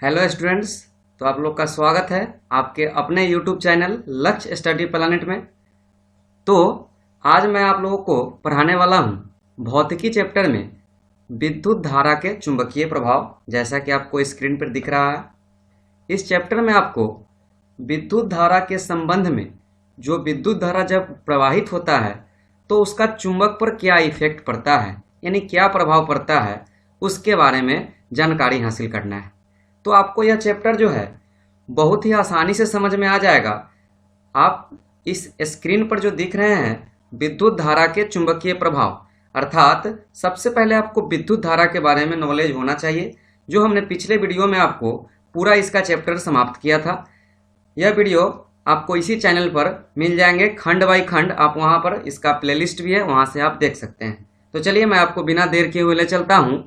Hello students. तो आप लोग का स्वागत है आपके अपने यूट्यूब चैनल लक्ष्य स्टडी प्लानिट में। तो आज मैं आप लोगों को पढ़ाने वाला हूं भौतिकी चैप्टर में विद्युत धारा के चुंबकीय प्रभाव, जैसा कि आपको स्क्रीन पर दिख रहा है। इस चैप्टर में आपको विद्युत धारा के संबंध में, जो विद्युत धारा जब प्रवाहित होता है तो उसका चुंबक पर क्या इफेक्ट पड़ता है, यानी क्या प्रभाव पड़ता है, उसके बारे में जानकारी हासिल करना है। तो आपको यह चैप्टर जो है बहुत ही आसानी से समझ में आ जाएगा। आप इस स्क्रीन पर जो दिख रहे हैं विद्युत धारा के चुंबकीय प्रभाव, अर्थात सबसे पहले आपको विद्युत धारा के बारे में नॉलेज होना चाहिए, जो हमने पिछले वीडियो में आपको पूरा इसका चैप्टर समाप्त किया था। यह वीडियो आपको इसी चैनल पर मिल जाएंगे खंड बाई खंड। आप वहां पर इसका प्लेलिस्ट भी है, वहां से आप देख सकते हैं। तो चलिए मैं आपको बिना देर किए हुए ले चलता हूं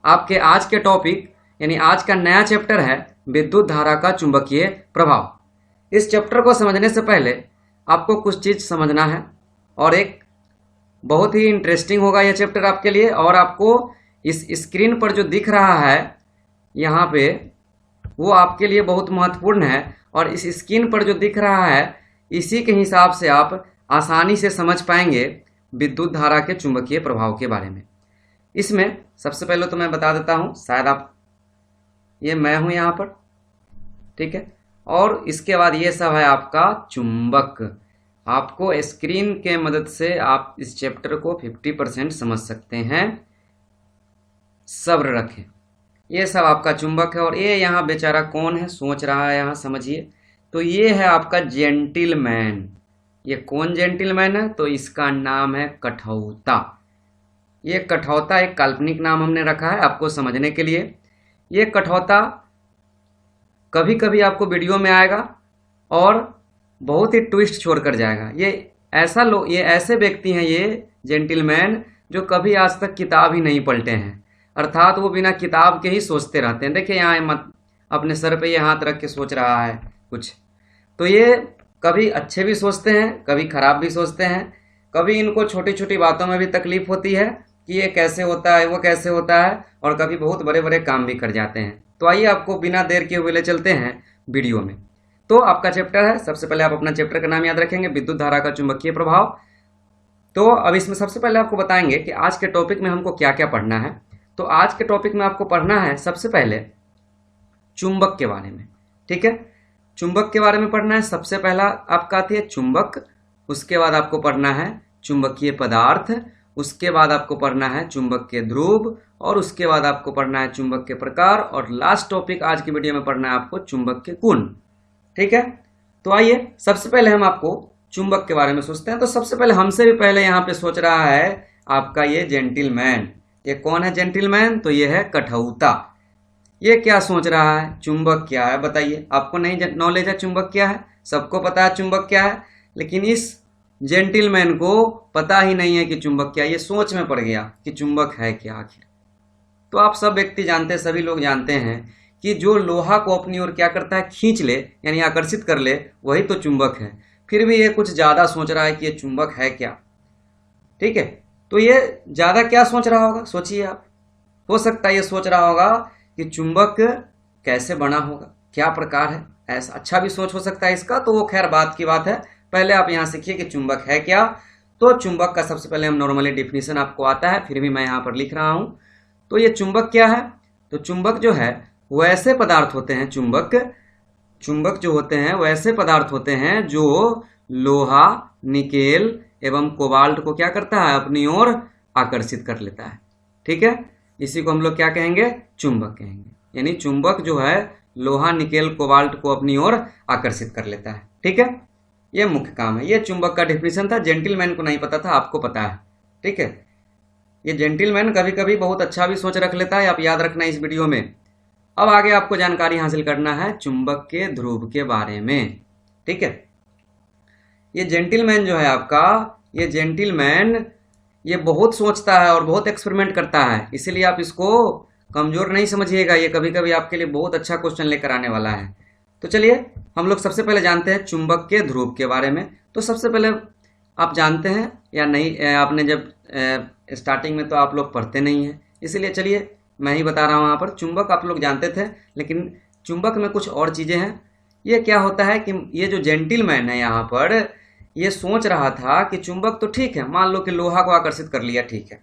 आपके आज के टॉपिक, यानी आज का नया चैप्टर है विद्युत धारा का चुंबकीय प्रभाव। इस चैप्टर को समझने से पहले आपको कुछ चीज समझना है, और एक बहुत ही इंटरेस्टिंग होगा यह चैप्टर आपके लिए। और आपको इस स्क्रीन पर जो दिख रहा है यहाँ पे, वो आपके लिए बहुत महत्वपूर्ण है। और इस स्क्रीन पर जो दिख रहा है इसी के हिसाब से आप आसानी से समझ पाएंगे विद्युत धारा के चुंबकीय प्रभाव के बारे में। इसमें सबसे पहले तो मैं बता देता हूँ, शायद आप, ये मैं हूं यहाँ पर, ठीक है। और इसके बाद ये सब है आपका चुंबक। आपको स्क्रीन के मदद से आप इस चैप्टर को 50% समझ सकते हैं। सब्र रखें। ये सब आपका चुंबक है। और ये यहाँ बेचारा कौन है सोच रहा है, यहाँ समझिए। तो ये है आपका जेंटिलमैन। ये कौन जेंटिलमैन है? तो इसका नाम है कठौता। ये कठौता एक काल्पनिक नाम हमने रखा है आपको समझने के लिए। ये कठौता कभी कभी आपको वीडियो में आएगा और बहुत ही ट्विस्ट छोड़कर जाएगा। ये ऐसे व्यक्ति हैं, ये जेंटिलमैन, जो कभी आज तक किताब ही नहीं पलटे हैं, अर्थात वो बिना किताब के ही सोचते रहते हैं। देखिए यहाँ मत अपने सर पे ये हाथ रख के सोच रहा है कुछ। तो ये कभी अच्छे भी सोचते हैं, कभी खराब भी सोचते हैं। कभी इनको छोटी छोटी बातों में भी तकलीफ होती है कि ये कैसे होता है, वो कैसे होता है, और कभी बहुत बड़े बड़े काम भी कर जाते हैं। तो आइए आपको बिना देर किए हुए ले चलते हैं वीडियो में। तो आपका चैप्टर है, सबसे पहले आप अपना चैप्टर का नाम याद रखेंगे, विद्युत धारा का चुंबकीय प्रभाव। तो अब इसमें सबसे पहले आपको बताएंगे कि आज के टॉपिक में हमको क्या क्या पढ़ना है। तो आज के टॉपिक में आपको पढ़ना है सबसे पहले चुंबक के बारे में, ठीक है। चुंबक के बारे में पढ़ना है। सबसे पहला आपका आती है चुंबक, उसके बाद आपको पढ़ना है चुंबकीय पदार्थ, उसके बाद आपको पढ़ना है चुंबक के ध्रुव, और उसके बाद आपको पढ़ना है चुंबक के प्रकार, और लास्ट टॉपिक आज की वीडियो में पढ़ना है आपको चुंबक के गुण, ठीक है। तो आइए सबसे पहले हम आपको चुंबक के बारे में सोचते हैं। तो सबसे पहले हमसे भी पहले यहाँ पे सोच रहा है आपका ये जेंटिलमैन। ये कौन है जेंटिलमैन? तो ये है कठौता। ये क्या सोच रहा है, चुंबक क्या है बताइए। आपको नहीं नॉलेज है चुंबक क्या है, सबको पता है चुंबक क्या है, लेकिन इस जेंटिलमैन को पता ही नहीं है कि चुंबक क्या है। ये सोच में पड़ गया कि चुंबक है क्या आखिर। तो आप सब व्यक्ति जानते हैं, सभी लोग जानते हैं कि जो लोहा को अपनी ओर क्या करता है, खींच ले, यानी आकर्षित कर ले, वही तो चुंबक है। फिर भी ये कुछ ज्यादा सोच रहा है कि ये चुंबक है क्या, ठीक है। तो ये ज्यादा क्या सोच रहा होगा, सोचिए आप। हो सकता है ये सोच रहा होगा कि चुंबक कैसे बना होगा, क्या प्रकार है, ऐसा अच्छा भी सोच हो सकता है इसका। तो वो खैर बात की बात है। पहले आप यहाँ सीखिए कि चुंबक है क्या। तो चुंबक का सबसे पहले हम नॉर्मली डिफिनीशन आपको आता है, फिर भी मैं यहाँ पर लिख रहा हूँ। तो ये चुंबक क्या है? तो चुंबक जो है वो ऐसे पदार्थ होते हैं, चुंबक जो होते हैं वो ऐसे पदार्थ होते हैं जो लोहा, निकेल एवं कोबाल्ट को क्या करता है, अपनी ओर आकर्षित कर लेता है, ठीक है। इसी को हम लोग क्या कहेंगे, चुंबक कहेंगे। यानी चुंबक जो है लोहा, निकेल, कोबाल्ट को अपनी ओर आकर्षित कर लेता है, ठीक है। ये मुख्य काम है। ये चुंबक का डिफिनीशन था, जेंटिलमैन को नहीं पता था, आपको पता है, ठीक है। ये जेंटिलमैन कभी कभी बहुत अच्छा भी सोच रख लेता है, आप याद रखना इस वीडियो में। अब आगे आपको जानकारी हासिल करना है चुंबक के ध्रुव के बारे में, ठीक है। ये जेंटिलमैन जो है आपका, ये जेंटिलमैन ये बहुत सोचता है और बहुत एक्सपेरिमेंट करता है, इसीलिए आप इसको कमजोर नहीं समझिएगा। ये कभी कभी आपके लिए बहुत अच्छा क्वेश्चन लेकर आने वाला है। तो चलिए हम लोग सबसे पहले जानते हैं चुंबक के ध्रुव के बारे में। तो सबसे पहले आप जानते हैं या नहीं, आपने जब स्टार्टिंग में तो आप लोग पढ़ते नहीं हैं, इसीलिए चलिए मैं ही बता रहा हूँ। यहाँ पर चुंबक आप लोग जानते थे, लेकिन चुंबक में कुछ और चीजें हैं। ये क्या होता है कि ये जो जेंटिलमैन है यहाँ पर, ये सोच रहा था कि चुंबक तो ठीक है, मान लो कि लोहा को आकर्षित कर लिया, ठीक है।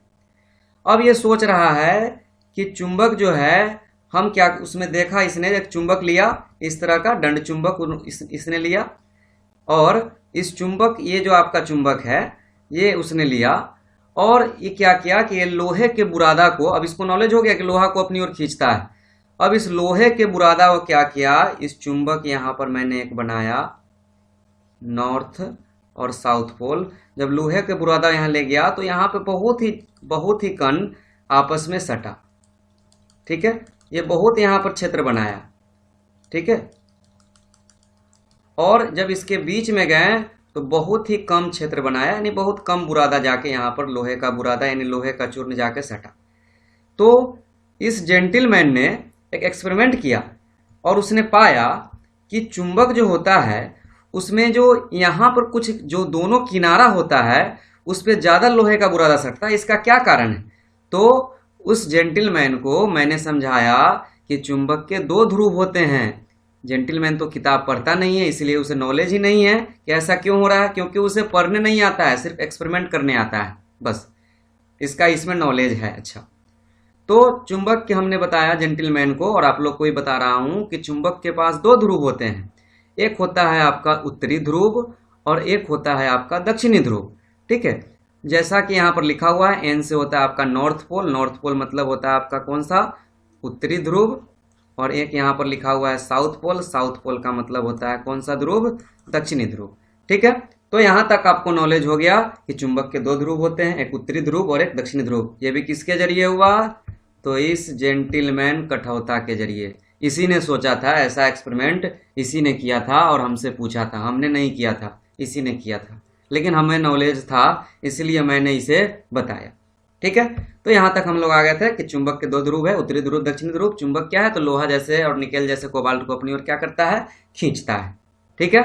अब ये सोच रहा है कि चुंबक जो है, हम क्या उसमें देखा, इसने एक चुंबक लिया, इस तरह का दंड चुंबक इसने लिया, और इस चुंबक, ये जो आपका चुंबक है, ये उसने लिया, और ये क्या किया कि ये लोहे के बुरादा को, अब इसको नॉलेज हो गया कि लोहा को अपनी ओर खींचता है। अब इस लोहे के बुरादा को क्या किया, इस चुंबक यहाँ पर मैंने एक बनाया नॉर्थ और साउथ पोल। जब लोहे के बुरादा यहाँ ले गया तो यहाँ पे बहुत ही कण आपस में सटा, ठीक है। ये बहुत यहाँ पर क्षेत्र बनाया, ठीक है। और जब इसके बीच में गए तो बहुत ही कम क्षेत्र बनाया, यानी बहुत कम बुरादा जाके यहाँ पर लोहे का बुरादा यानी लोहे का चूर्ण जाके सटा। तो इस जेंटिलमैन ने एक एक्सपेरिमेंट किया और उसने पाया कि चुंबक जो होता है उसमें जो यहाँ पर कुछ जो दोनों किनारा होता है उस पर ज़्यादा लोहे का बुरादा सटता है। इसका क्या कारण है? तो उस जेंटिलमैन को मैंने समझाया कि चुंबक के दो ध्रुव होते हैं। जेंटिलमैन तो किताब पढ़ता नहीं है, इसलिए उसे नॉलेज ही नहीं है कि ऐसा क्यों हो रहा है, क्योंकि उसे पढ़ने नहीं आता है, सिर्फ एक्सपेरिमेंट करने आता है, बस इसका इसमें नॉलेज है। अच्छा, तो चुंबक के हमने बताया जेंटिलमैन को, और आप लोग को भी बता रहा हूं कि चुंबक के पास दो ध्रुव होते हैं। एक होता है आपका उत्तरी ध्रुव और एक होता है आपका दक्षिणी ध्रुव, ठीक है। जैसा कि यहाँ पर लिखा हुआ है, एन से होता है आपका नॉर्थ पोल। नॉर्थ पोल मतलब होता है आपका कौन सा, उत्तरी ध्रुव। और एक यहाँ पर लिखा हुआ है साउथ पोल। साउथ पोल का मतलब होता है कौन सा ध्रुव, दक्षिणी ध्रुव, ठीक है। तो यहाँ तक आपको नॉलेज हो गया कि चुंबक के दो ध्रुव होते हैं, एक उत्तरी ध्रुव और एक दक्षिणी ध्रुव। ये भी किसके जरिए हुआ, तो इस जेंटिलमैन कठौता के जरिए। इसी ने सोचा था, ऐसा एक्सपेरिमेंट इसी ने किया था और हमसे पूछा था, हमने नहीं किया था, इसी ने किया था, लेकिन हमें नॉलेज था इसलिए मैंने इसे बताया, ठीक है। तो यहाँ तक हम लोग आ गए थे कि चुंबक के दो ध्रुव है, उत्तरी ध्रुव दक्षिणी ध्रुव। चुंबक क्या है, तो लोहा जैसे और निकेल जैसे कोबाल्ट को अपनी ओर क्या करता है, खींचता है, ठीक है।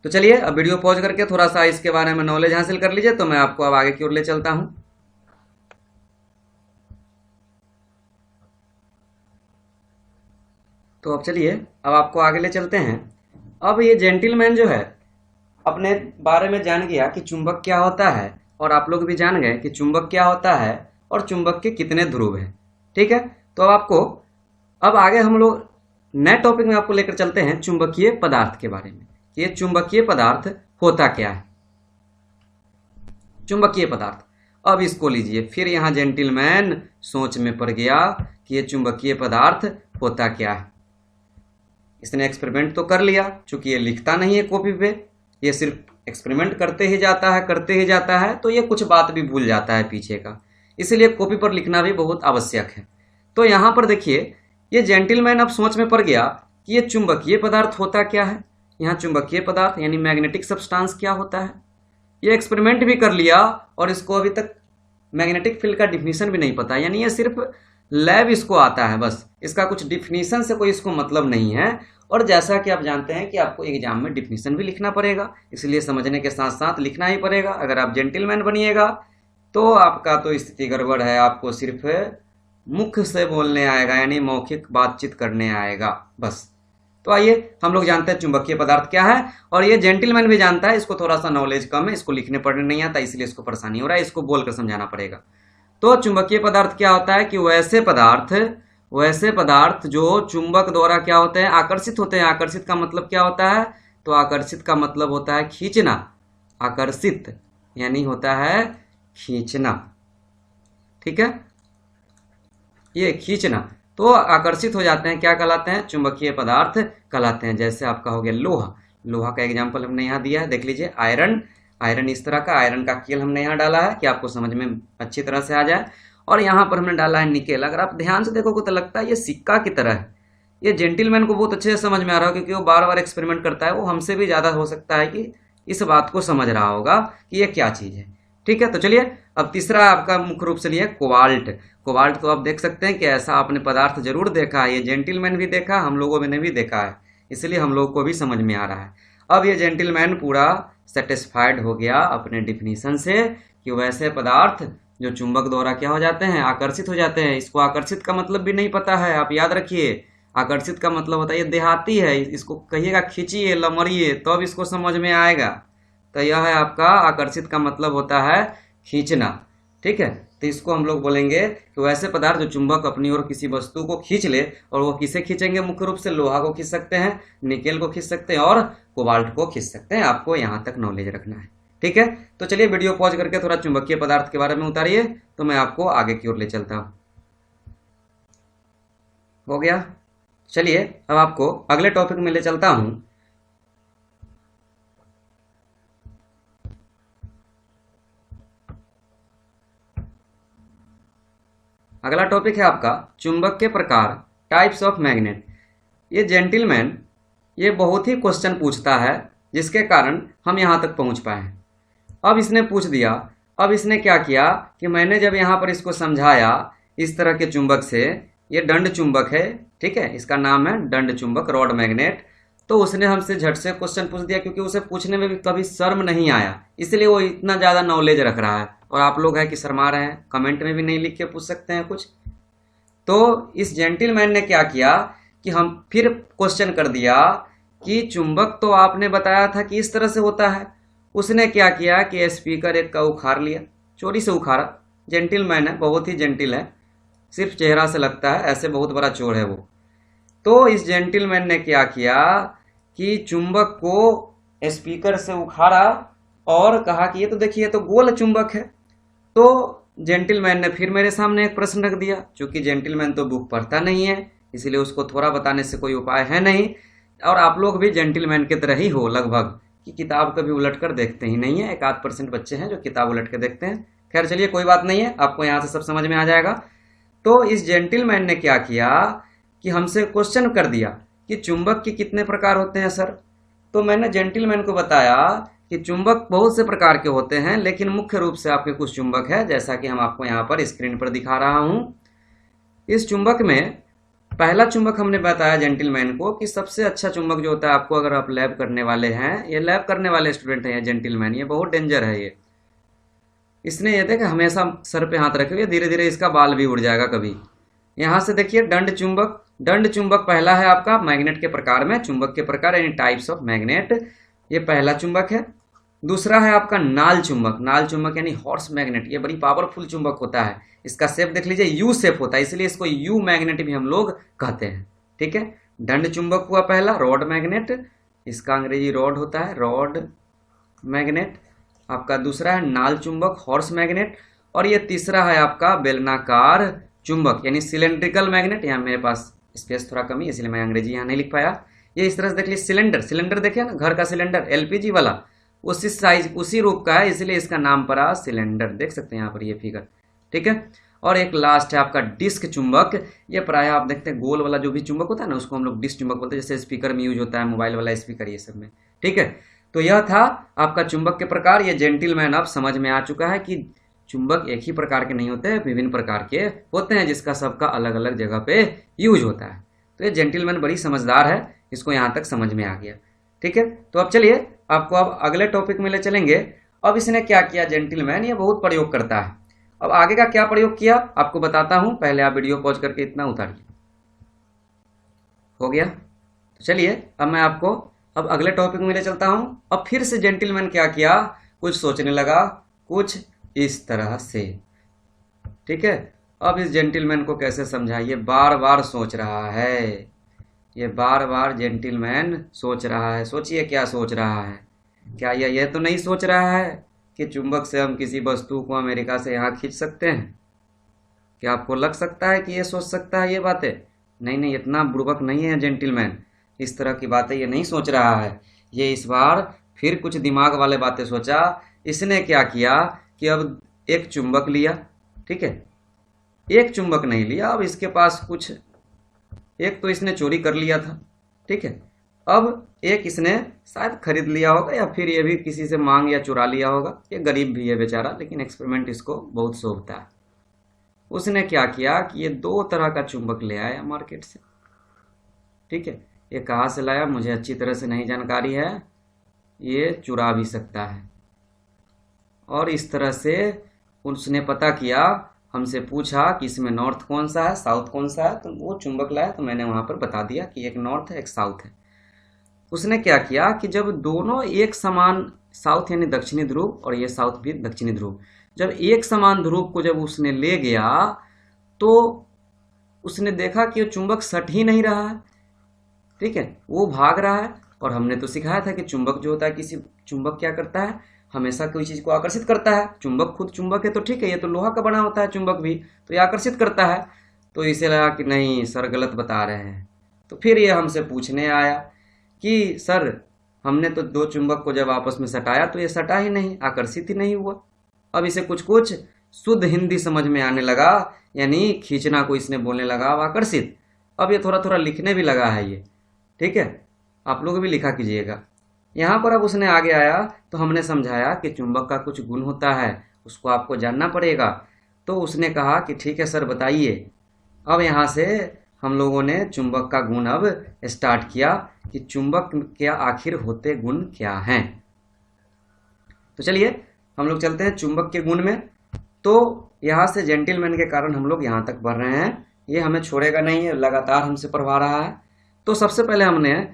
तो चलिए अब वीडियो पॉज करके थोड़ा सा इसके बारे में नॉलेज हासिल कर लीजिए, तो मैं आपको अब आगे की ओर ले चलता हूँ। तो अब चलिए अब आपको आगे ले चलते हैं। अब ये जेंटिलमैन जो है अपने बारे में जान गया कि चुंबक क्या होता है, और आप लोग भी जान गए कि चुंबक क्या होता है और चुंबक के कितने ध्रुव हैं, ठीक है। तो अब आपको, अब आगे हम लोग नए टॉपिक में आपको लेकर चलते हैं चुंबकीय पदार्थ के बारे में। ये चुंबकीय पदार्थ होता क्या है, चुंबकीय पदार्थ। अब इसको लीजिए, फिर यहाँ जेंटिलमैन सोच में पड़ गया कि ये चुंबकीय पदार्थ होता क्या है। इसने एक्सपेरिमेंट तो कर लिया, चूंकि ये लिखता नहीं है कॉपी पे, ये सिर्फ एक्सपेरिमेंट करते ही जाता है, तो ये कुछ बात भी भूल जाता है पीछे का, इसलिए कॉपी पर लिखना भी बहुत आवश्यक है। तो यहाँ पर देखिए, ये जेंटिलमैन अब सोच में पड़ गया कि ये चुंबकीय पदार्थ होता क्या है। यहाँ चुंबकीय पदार्थ यानी मैग्नेटिक सब्सटेंस क्या होता है, ये एक्सपेरिमेंट भी कर लिया और इसको अभी तक मैग्नेटिक फील्ड का डिफिनीशन भी नहीं पता, यानी ये सिर्फ लैब इसको आता है, बस इसका कुछ डिफिनीशन से कोई इसको मतलब नहीं है। और जैसा कि आप जानते हैं कि आपको एग्जाम में डिफिनीशन भी लिखना पड़ेगा, इसलिए समझने के साथ साथ लिखना ही पड़ेगा। अगर आप जेंटिलमैन बनिएगा तो आपका तो स्थिति गड़बड़ है, आपको सिर्फ मुख से बोलने आएगा, यानी मौखिक बातचीत करने आएगा, बस। तो आइए हम लोग जानते हैं चुंबकीय पदार्थ क्या है, और ये जेंटिलमैन भी जानता है, इसको थोड़ा सा नॉलेज कम है, इसको लिखने पढ़ने नहीं आता, इसलिए इसको परेशानी हो रहा है, इसको बोलकर समझाना पड़ेगा। तो चुंबकीय पदार्थ क्या होता है कि वैसे पदार्थ जो चुंबक द्वारा क्या होते हैं, आकर्षित होते हैं। आकर्षित का मतलब क्या होता है, तो आकर्षित का मतलब होता है खींचना। आकर्षित यानी होता है खींचना, ठीक है, ये खींचना। तो आकर्षित हो जाते हैं, क्या कहलाते हैं, चुंबकीय पदार्थ कहलाते हैं। जैसे आपका हो गया लोहा, लोहा का एग्जाम्पल हमने यहाँ दिया है, देख लीजिए। आयरन इस तरह का, आयरन का कील हमने यहाँ डाला है कि आपको समझ में अच्छी तरह से आ जाए। और यहाँ पर हमने डाला है निकेल। अगर आप ध्यान से देखोगे तो लगता है ये सिक्का की तरह है। ये जेंटिलमैन को बहुत अच्छे से समझ में आ रहा है, क्योंकि वो बार बार एक्सपेरिमेंट करता है, वो हमसे भी ज़्यादा हो सकता है कि इस बात को समझ रहा होगा कि ये क्या चीज़ है, ठीक है। तो चलिए अब तीसरा आपका मुख्य रूप से लिए कोबाल्ट। कोबाल्ट तो आप देख सकते हैं कि ऐसा आपने पदार्थ जरूर देखा है, ये जेंटिलमैन भी देखा, हम लोगों ने भी देखा है, इसलिए हम लोग को भी समझ में आ रहा है। अब ये जेंटिलमैन पूरा सेटिस्फाइड हो गया अपने डिफिनीशन से कि वैसे पदार्थ जो चुंबक द्वारा क्या हो जाते हैं, आकर्षित हो जाते हैं। इसको आकर्षित का मतलब भी नहीं पता है, आप याद रखिए। आकर्षित का मतलब होता है ये देहाती है, इसको कहिएगा खींचिए लमरिए तब इसको समझ में आएगा। तो यह है आपका आकर्षित का मतलब होता है खींचना। ठीक है, तो इसको हम लोग बोलेंगे कि वैसे पदार्थ जो चुंबक अपनी ओर किसी वस्तु को खींच ले, और वो किसे खींचेंगे, मुख्य रूप से लोहा को खींच सकते हैं, निकेल को खींच सकते हैं और कोबाल्ट को खींच सकते हैं। आपको यहाँ तक नॉलेज रखना है। ठीक है, तो चलिए वीडियो पॉज करके थोड़ा चुंबकीय पदार्थ के बारे में उतारिए, तो मैं आपको आगे की ओर ले चलता हूँ। हो गया, चलिए अब आपको अगले टॉपिक में ले चलता हूँ। अगला टॉपिक है आपका चुंबक के प्रकार, टाइप्स ऑफ मैग्नेट। ये जेंटिलमैन ये बहुत ही क्वेश्चन पूछता है, जिसके कारण हम यहाँ तक पहुँच पाए हैं। अब इसने पूछ दिया, अब इसने क्या किया कि मैंने जब यहाँ पर इसको समझाया इस तरह के चुंबक से, ये दंड चुंबक है, ठीक है, इसका नाम है दंड चुंबक, रॉड मैग्नेट, तो उसने हमसे झट से क्वेश्चन पूछ दिया, क्योंकि उसे पूछने में भी कभी शर्म नहीं आया, इसलिए वो इतना ज़्यादा नॉलेज रख रहा है। और आप लोग हैं कि शर्मा रहे हैं, कमेंट में भी नहीं लिख के पूछ सकते हैं कुछ। तो इस जेंटिलमैन ने क्या किया कि हम फिर क्वेश्चन कर दिया कि चुंबक तो आपने बताया था कि इस तरह से होता है। उसने क्या किया कि स्पीकर एक का उखाड़ लिया, चोरी से उखाड़ा। जेंटिलमैन है, बहुत ही जेंटिल है, सिर्फ चेहरा से लगता है ऐसे बहुत बड़ा चोर है वो। तो इस जेंटिलमैन ने क्या किया कि चुंबक को स्पीकर से उखाड़ा और कहा कि ये तो देखिए, ये तो गोल चुंबक है। तो जेंटिलमैन ने फिर मेरे सामने एक प्रश्न रख दिया, क्योंकि जेंटिलमैन तो बुक पढ़ता नहीं है, इसलिए उसको थोड़ा बताने से कोई उपाय है नहीं। और आप लोग भी जेंटिलमैन की तरह ही हो लगभग, कि किताब कभी उलट कर देखते ही नहीं है। 1-8% बच्चे हैं जो किताब उलट के देखते हैं। खैर चलिए, कोई बात नहीं है, आपको यहाँ से सब समझ में आ जाएगा। तो इस जेंटिलमैन ने क्या किया कि हमसे क्वेश्चन कर दिया कि चुंबक के कितने प्रकार होते हैं सर। तो मैंने जेंटिलमैन को बताया कि चुंबक बहुत से प्रकार के होते हैं, लेकिन मुख्य रूप से आपके कुछ चुंबक है, जैसा कि हम आपको यहाँ पर स्क्रीन पर दिखा रहा हूँ। इस चुंबक में पहला चुंबक हमने बताया जेंटिलमैन को कि सबसे अच्छा चुंबक जो होता है, आपको अगर आप लैब करने वाले हैं, ये लैब करने वाले स्टूडेंट हैं, ये जेंटिलमैन, ये बहुत डेंजर है। ये इसने ये देखा हमेशा सर पे हाथ रखे हुए, धीरे धीरे इसका बाल भी उड़ जाएगा कभी। यहाँ से देखिए दंड चुंबक, दंड चुंबक पहला है आपका मैग्नेट के प्रकार में, चुंबक के प्रकार यानी टाइप्स ऑफ मैग्नेट, ये पहला चुंबक है। दूसरा है आपका नाल चुंबक, नाल चुंबक यानी हॉर्स मैग्नेट, ये बड़ी पावरफुल चुंबक होता है। इसका शेप देख लीजिए, यू शेप होता है, इसलिए इसको यू मैग्नेट भी हम लोग कहते हैं। ठीक है, दंड चुंबक हुआ पहला, रॉड मैग्नेट, इसका अंग्रेजी रॉड होता है, रॉड मैग्नेट। आपका दूसरा है नाल चुंबक, हॉर्स मैग्नेट, और ये तीसरा है आपका बेलनाकार चुंबक यानी सिलेंड्रिकल मैग्नेट। यहाँ मेरे पास स्पेस थोड़ा कमी, इसलिए मैं अंग्रेजी यहाँ नहीं लिख पाया। ये इस तरह से देख लीजिए, सिलेंडर, सिलेंडर देखे ना, घर का सिलेंडर, एलपीजी वाला, उसी साइज उसी रूप का है, इसलिए इसका नाम पड़ा सिलेंडर। देख सकते हैं यहाँ पर ये फिगर। ठीक है, और एक लास्ट है आपका डिस्क चुंबक। ये प्रायः आप देखते हैं गोल वाला जो भी चुंबक होता है ना, उसको हम लोग डिस्क चुंबक बोलते हैं, जैसे स्पीकर में यूज होता है, मोबाइल वाला स्पीकर, ये सब में। ठीक है, तो यह था आपका चुंबक के प्रकार। ये जेंटिलमैन अब समझ में आ चुका है कि चुंबक एक ही प्रकार के नहीं होते हैं, विभिन्न प्रकार के होते हैं, जिसका सबका अलग अलग जगह पे यूज होता है। तो ये जेंटिलमैन बड़ी समझदार है, इसको यहाँ तक समझ में आ गया। ठीक है, तो अब चलिए आपको अब अगले टॉपिक में ले चलेंगे। अब इसने क्या किया जेंटिलमैन, ये बहुत प्रयोग करता है। अब आगे का क्या प्रयोग किया आपको बताता हूं, पहले आप वीडियो पॉज करके इतना उतारिए। हो गया, तो चलिए अब मैं आपको अब अगले टॉपिक में ले चलता हूं। अब फिर से जेंटिलमैन क्या किया, कुछ सोचने लगा, कुछ इस तरह से। ठीक है, अब इस जेंटिलमैन को कैसे समझाइए, बार बार सोच रहा है, ये बार बार जेंटिलमैन सोच रहा है। सोचिए क्या सोच रहा है। क्या यह तो नहीं सोच रहा है कि चुंबक से हम किसी वस्तु को अमेरिका से यहाँ खींच सकते हैं? क्या आपको लग सकता है कि ये सोच सकता है ये बातें? नहीं नहीं, इतना बुड़बक नहीं है जेंटिलमैन, इस तरह की बातें ये नहीं सोच रहा है। ये इस बार फिर कुछ दिमाग वाले बातें सोचा। इसने क्या किया कि अब एक चुंबक लिया। ठीक है, एक चुंबक नहीं लिया, अब इसके पास कुछ, एक तो इसने चोरी कर लिया था। ठीक है, अब एक इसने शायद खरीद लिया होगा, या फिर ये भी किसी से मांग या चुरा लिया होगा। ये गरीब भी है बेचारा, लेकिन एक्सपेरिमेंट इसको बहुत शोभता है। उसने क्या किया कि ये 2 तरह का चुंबक ले आया मार्केट से। ठीक है, ये कहाँ से लाया मुझे अच्छी तरह से नहीं जानकारी है, ये चुरा भी सकता है। और इस तरह से उसने पता किया, हमसे पूछा कि इसमें नॉर्थ कौन सा है, साउथ कौन सा है, तो वो चुंबक लाया, तो मैंने वहाँ पर बता दिया कि एक नॉर्थ है एक साउथ है। उसने क्या किया कि जब दोनों एक समान, साउथ यानी दक्षिणी ध्रुव और ये साउथ भी दक्षिणी ध्रुव, जब एक समान ध्रुव को जब उसने ले गया तो उसने देखा कि वो चुंबक सट ही नहीं रहा है। ठीक है, वो भाग रहा है। और हमने तो सिखाया था कि चुंबक जो होता है, किसी चुंबक क्या करता है, हमेशा कोई चीज को आकर्षित करता है। चुंबक खुद चुंबक है तो ठीक है, ये तो लोहा का बना होता है चुंबक भी, तो ये आकर्षित करता है। तो इसे लगा कि नहीं सर गलत बता रहे हैं। तो फिर ये हमसे पूछने आया कि सर हमने तो दो चुंबक को जब आपस में सटाया तो ये सटा ही नहीं, आकर्षित ही नहीं हुआ। अब इसे कुछ कुछ शुद्ध हिंदी समझ में आने लगा, यानी खींचना को इसने बोलने लगा अब आकर्षित। अब ये थोड़ा थोड़ा लिखने भी लगा है ये। ठीक है, आप लोग भी लिखा कीजिएगा। यहाँ पर अब उसने आगे आया तो हमने समझाया कि चुंबक का कुछ गुण होता है, उसको आपको जानना पड़ेगा। तो उसने कहा कि ठीक है सर बताइए। अब यहाँ से हम लोगों ने चुंबक का गुण अब स्टार्ट किया कि चुंबक के आखिर होते गुण क्या हैं। तो चलिए हम लोग चलते हैं चुंबक के गुण में। तो यहाँ से जेंटिलमैन के कारण हम लोग यहाँ तक बढ़ रहे हैं, ये हमें छोड़ेगा नहीं है, लगातार हमसे पढ़वा रहा है। तो सबसे पहले हमने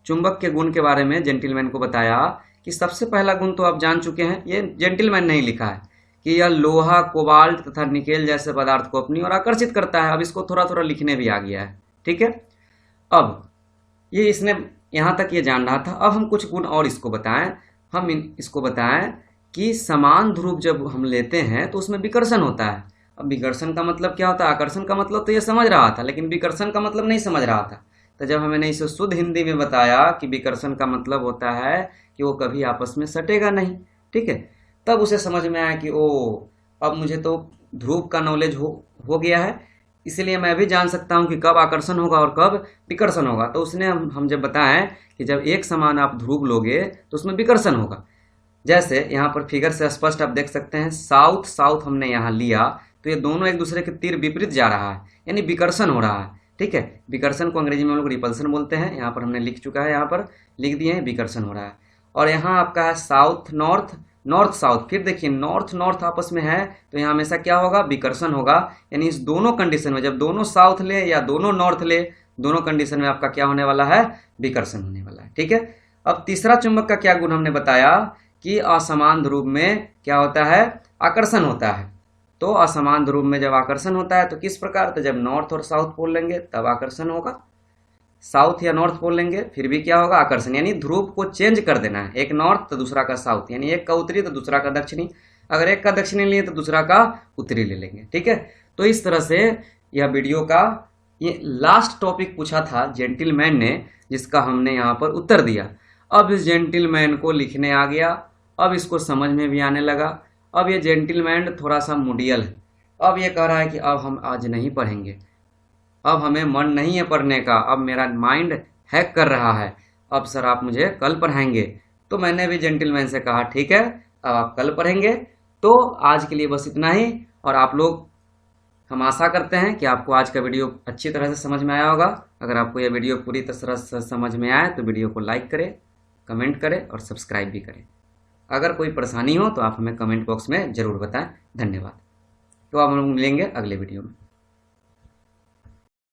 चुंबक के गुण के बारे में जेंटिलमैन को बताया कि सबसे पहला गुण तो आप जान चुके हैं, ये जेंटिलमैन नहीं लिखा है, कि यह लोहा, कोबाल्ट तथा निकेल जैसे पदार्थ को अपनी ओर आकर्षित करता है। अब इसको थोड़ा थोड़ा लिखने भी आ गया है। ठीक है, अब ये इसने यहाँ तक ये जान रहा था। अब हम कुछ गुण और इसको बताएं। हम इसको बताएं कि समान ध्रुव जब हम लेते हैं तो उसमें विकर्षण होता है। अब विकर्षण का मतलब क्या होता है, आकर्षण का मतलब तो ये समझ रहा था, लेकिन विकर्षण का मतलब नहीं समझ रहा था। तो जब हमने इसे शुद्ध हिंदी में बताया कि विकर्षण का मतलब होता है कि वो कभी आपस में सटेगा नहीं। ठीक है, तब उसे समझ में आया कि ओ अब मुझे तो ध्रुव का नॉलेज हो गया है, इसलिए मैं भी जान सकता हूँ कि कब आकर्षण होगा और कब विकर्षण होगा। तो उसने हम जब बताएं कि जब एक समान आप ध्रुव लोगे तो उसमें विकर्षण होगा। जैसे यहाँ पर फिगर से स्पष्ट आप देख सकते हैं, साउथ साउथ हमने यहाँ लिया तो ये दोनों एक दूसरे के तीर विपरीत जा रहा है, यानी विकर्षण हो रहा है। ठीक है, विकर्षण को अंग्रेजी में हम लोग रिपल्सन बोलते हैं। यहाँ पर हमने लिख चुका है, यहाँ पर लिख दिए हैं विकर्षण हो रहा है। और यहाँ आपका है साउथ नॉर्थ, नॉर्थ साउथ। फिर देखिए नॉर्थ नॉर्थ आपस में है तो यहाँ हमेशा क्या होगा, विकर्षण होगा। यानी इस दोनों कंडीशन में, जब दोनों साउथ ले या दोनों नॉर्थ ले, दोनों कंडीशन में आपका क्या होने वाला है, विकर्षण होने वाला है। ठीक है, अब तीसरा चुंबक का क्या गुण हमने बताया कि असमान ध्रुव में क्या होता है, आकर्षण होता है। तो असमान ध्रुव में जब आकर्षण होता है तो किस प्रकार, तो जब नॉर्थ और साउथ पोल लेंगे तब आकर्षण होगा, साउथ या नॉर्थ पोल लेंगे फिर भी क्या होगा, आकर्षण। यानी ध्रुव को चेंज कर देना है, एक नॉर्थ तो दूसरा का साउथ, यानी एक का उत्तरी तो दूसरा का दक्षिणी। अगर एक का दक्षिणी लिए तो दूसरा का उत्तरी ले लेंगे। ठीक है, तो इस तरह से यह वीडियो का ये लास्ट टॉपिक पूछा था जेंटिलमैन ने, जिसका हमने यहाँ पर उत्तर दिया। अब इस जेंटिलमैन को लिखने आ गया, अब इसको समझ में भी आने लगा। अब ये जेंटिलमैन थोड़ा सा मुडियल है। अब ये कह रहा है कि अब हम आज नहीं पढ़ेंगे, अब हमें मन नहीं है पढ़ने का, अब मेरा माइंड हैक कर रहा है, अब सर आप मुझे कल पढ़ाएंगे। तो मैंने भी जेंटिलमैन से कहा ठीक है अब आप कल पढ़ेंगे। तो आज के लिए बस इतना ही। और आप लोग, हम आशा करते हैं कि आपको आज का वीडियो अच्छी तरह से समझ में आया होगा। अगर आपको यह वीडियो पूरी तरह से समझ में आए तो वीडियो को लाइक करें, कमेंट करें और सब्सक्राइब भी करें। अगर कोई परेशानी हो तो आप हमें कमेंट बॉक्स में ज़रूर बताएं। धन्यवाद। तो अब हम लोग मिलेंगे अगले वीडियो में।